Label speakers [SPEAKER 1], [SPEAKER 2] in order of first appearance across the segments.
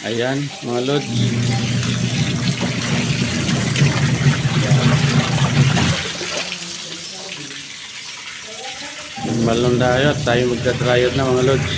[SPEAKER 1] Ayan, mga lods. Balon tayo magdadryot na mga lods.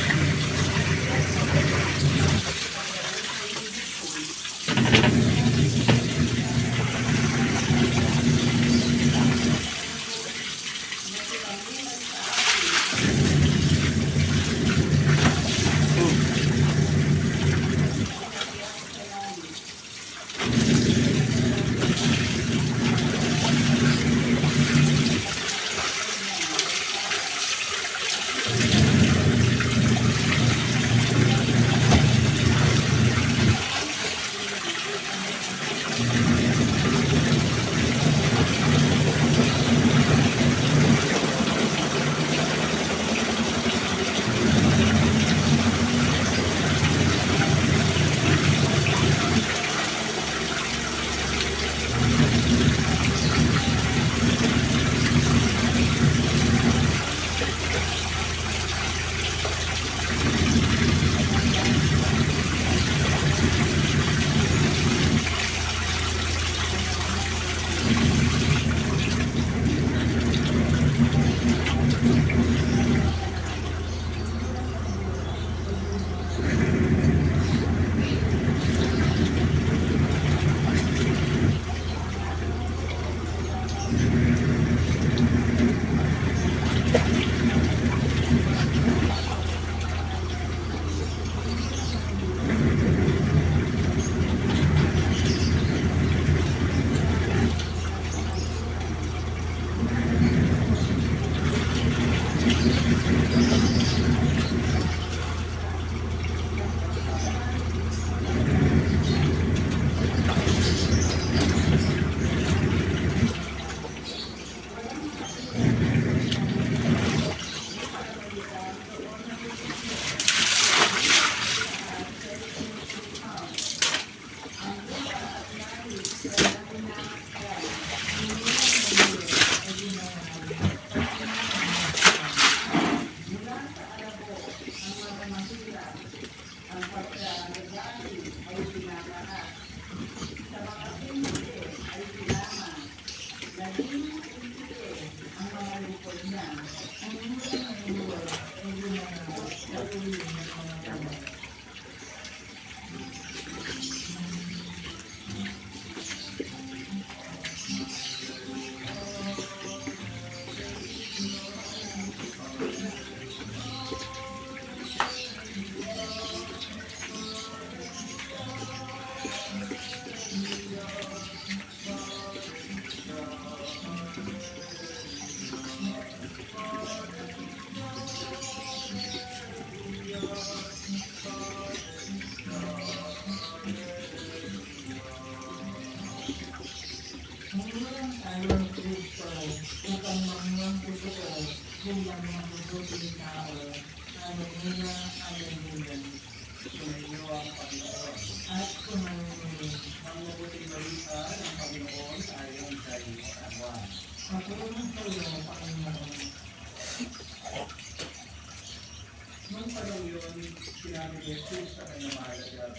[SPEAKER 2] Nung panahon yun, sinabi ni Jesus sa kanyang mahalaga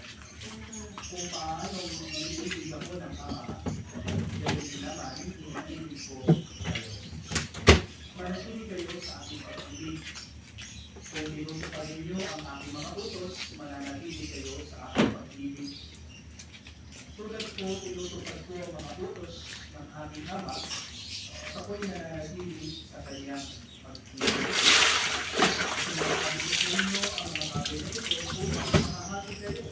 [SPEAKER 2] kung paano ibig ako ng gawin naman, hindi ko kayo. Manatili kayo sa aking pag-ibig. Kung tinutupan ninyo ang aking mga utos, mananatili kayo sa aking pag-ibig. Sulat ko, tinutupad ko ang mga utos ng aking ama, sa ako'y nananatili sa kanyang pag-ibig. Sinapagin ninyo ang mga benefito upang makahati kayo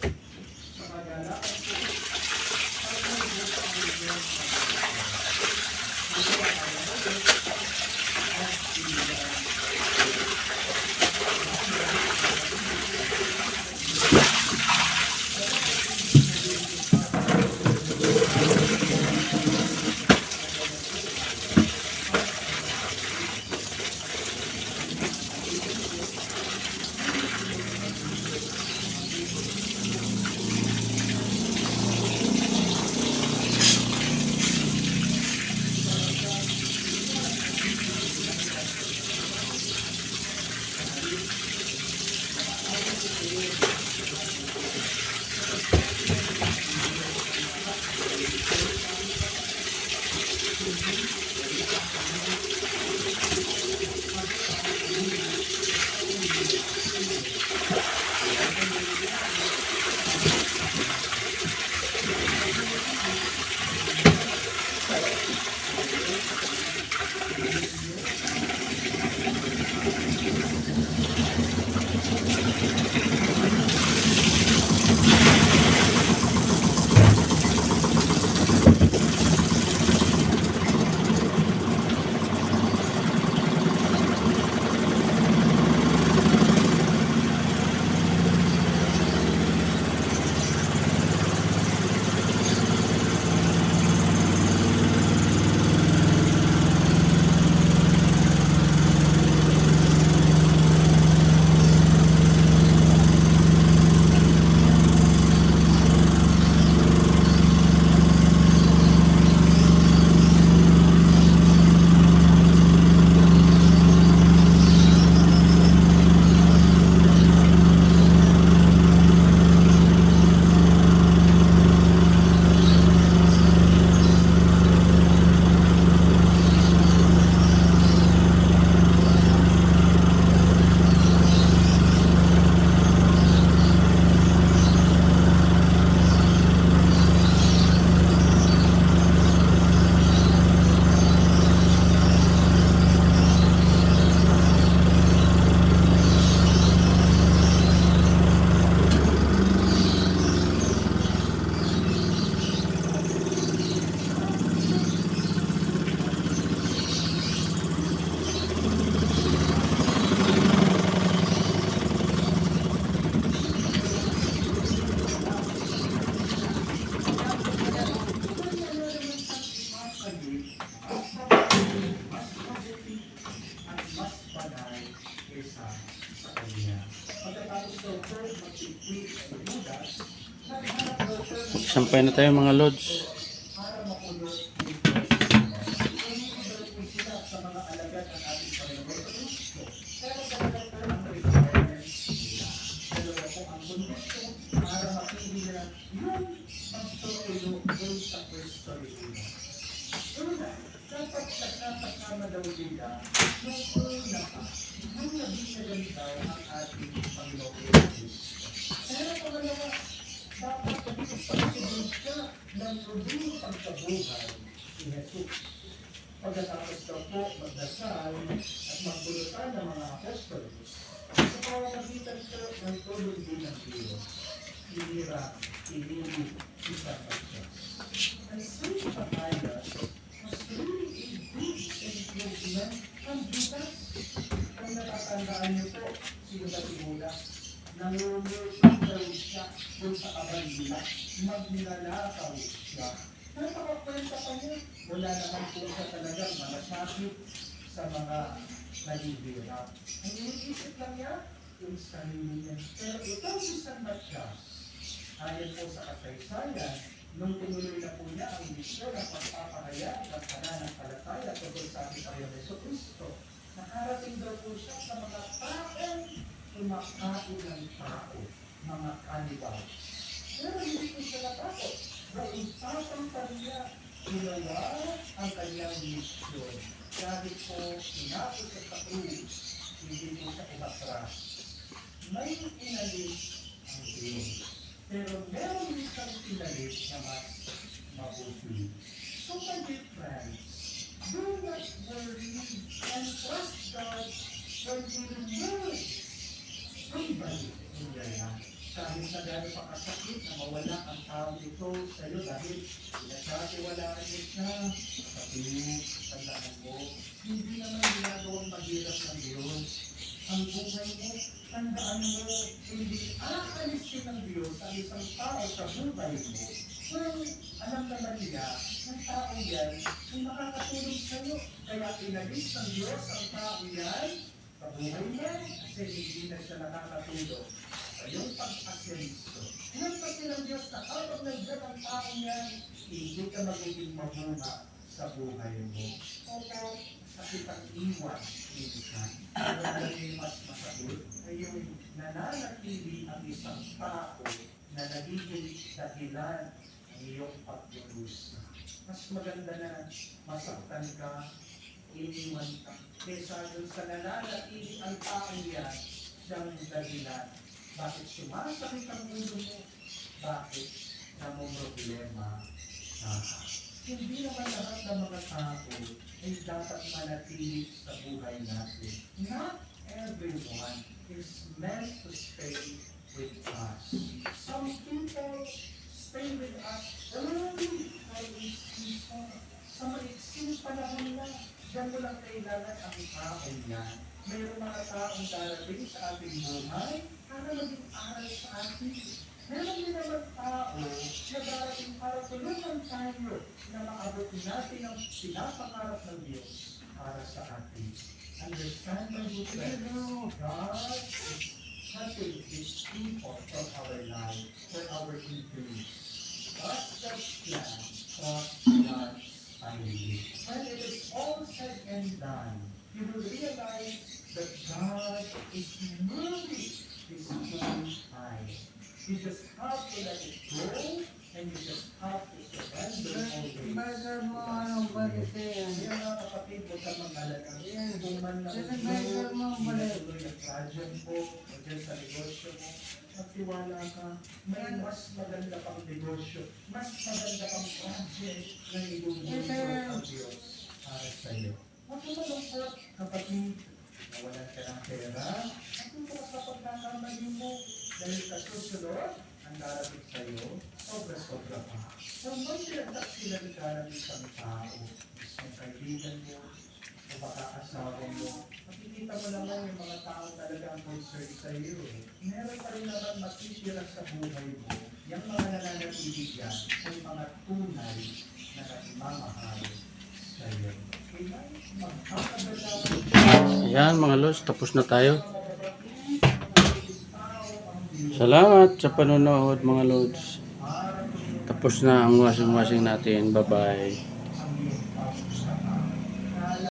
[SPEAKER 2] sa kagalakan ko at nalubos ang inyong pag-ibig. Ito ang kagalakan at pilihan. quick ay Judas, naghanap daw siya ng
[SPEAKER 1] Sampay na tayo mga lods.
[SPEAKER 2] para makulong ni Kristo. Hindi daw po sila sa mga alagad ng ating Panginoon Kristo. Pero talaga po ang requirements nila. Dalawa po ang kondisyon para mapili nila yung magtutulo doon sa Kristo nila. Una, dapat kasama daw nila nung una pa, nung nabigyan daw ang ating Panginoon Kristo. Pero pangalawa, dapat pagsisigil siya ng tuloy pagkabuhay ni Jesus. Pagkatapos daw po magdasal at magbulutan ng mga apostol, sa pamamagitan siya ng tulong din ng Diyos, hinirang, hinili, isang pagkas. And since Papayas was really a big improvement from Judas. Kung natatandaan niyo po, sigura nangungusap daw siya doon sa kabandila, magnilalakaw siya. Napakakwenta pa niya, wala naman po siya talagang malasakit sa mga nalibirap. Ang iniisip lang niya, yung sarili niya. Pero ito si San Matias, ayon po sa kasaysayan, nung tinuloy na po niya ang misyon ng pagpapahayag ng pananampalataya tungkol sa ating Panginoon Jesucristo, nakarating daw po siya sa mga taong kumakain ng tao, mga kanibal. Pero hindi po siya natakot. Dahil tapang pa niya, ginawa ang kanyang misyon. Kahit po inapos sa krus, hindi po siya umatras. May inalis ang Diyos. Pero meron isang inalis na mas mabuti. So my dear friends, do not worry and trust God when you learn. Ibalik mo yan. Kahit na gano'n pa kasakit na mawala ang tao ito sa iyo dahil pinagkatiwalaan mo siya sa pinig, sa tandaan mo, hindi naman ginagawang mahirap ng Diyos. Ang buhay mo, tandaan mo, hindi aalisin ng Diyos ang isang tao sa buhay mo. Kung alam naman niya, ng tao yan, kung makakatulong sa iyo, kaya inalis ng Diyos ang tao yan, sa buhay niya, kasi hindi na siya nakakatulong sa iyong pag-asenso. Ngayon pati ng Diyos na habang nandiyan ang tao niya, hindi ka magiging mabuha sa buhay mo. Opo, sakit ang iwan, minsan. Pero yung mas masagot ay yung nananatili ang isang tao na nagiging dahilan ng iyong pagdurusa. Mas maganda na masaktan ka, iniwan ka, kesa doon sa nananatili ang tao niya siyang dahilan. Bakit sumasakit ang ulo mo? Bakit namumroblema ka? Hindi naman lahat ng mga tao ay dapat manatili sa buhay natin. Not everyone is meant to stay with us. Some people stay with us early for a season. Sa maiksing panahon na, diyan mo lang kailangan ang tao niya. Mayroong mga taong darating sa ating buhay para maging aral sa atin. Meron din naman tao na darating para tulungan tayo na maabot natin ang pinapangarap ng Diyos para sa atin. Understand my good friends, God is cutting His people from our life, for our increase. God's plan, trust God finally. When it is all said and done, you will realize that God is moving His own time. You just have to let it go, and you just have to surrender always.
[SPEAKER 3] Burger mo, anong balik yan?
[SPEAKER 2] Yan mga kapatid, huwag kang mag-alala.
[SPEAKER 3] Yan.
[SPEAKER 2] Kung man na
[SPEAKER 3] Burger mo, balik.
[SPEAKER 2] tuloy ang project mo, o dyan sa negosyo mo, magtiwala ka, may mas maganda pang negosyo, mas maganda pang project na ilulunod ang Diyos para sa iyo. Huwag ka malungkot, kapatid, nawalan ka ng pera, at kung kapag nakamali mo, dahil sa susunod, ang darating sa iyo, sobra-sobra pa. So, may sinagdak sila ni darating sa tao, isang kaibigan mo, o baka asawa mo, makikita mo naman yung mga tao talaga ang concern sa iyo. Meron pa rin naman matitira sa buhay mo, yung mga nananatili yan, ay mga tunay na nagmamahal sa iyo. Kaya, magkakadala
[SPEAKER 1] Ayan mga lods, tapos na tayo. Salamat sa panonood mga lods. Tapos na ang washing natin. Bye-bye.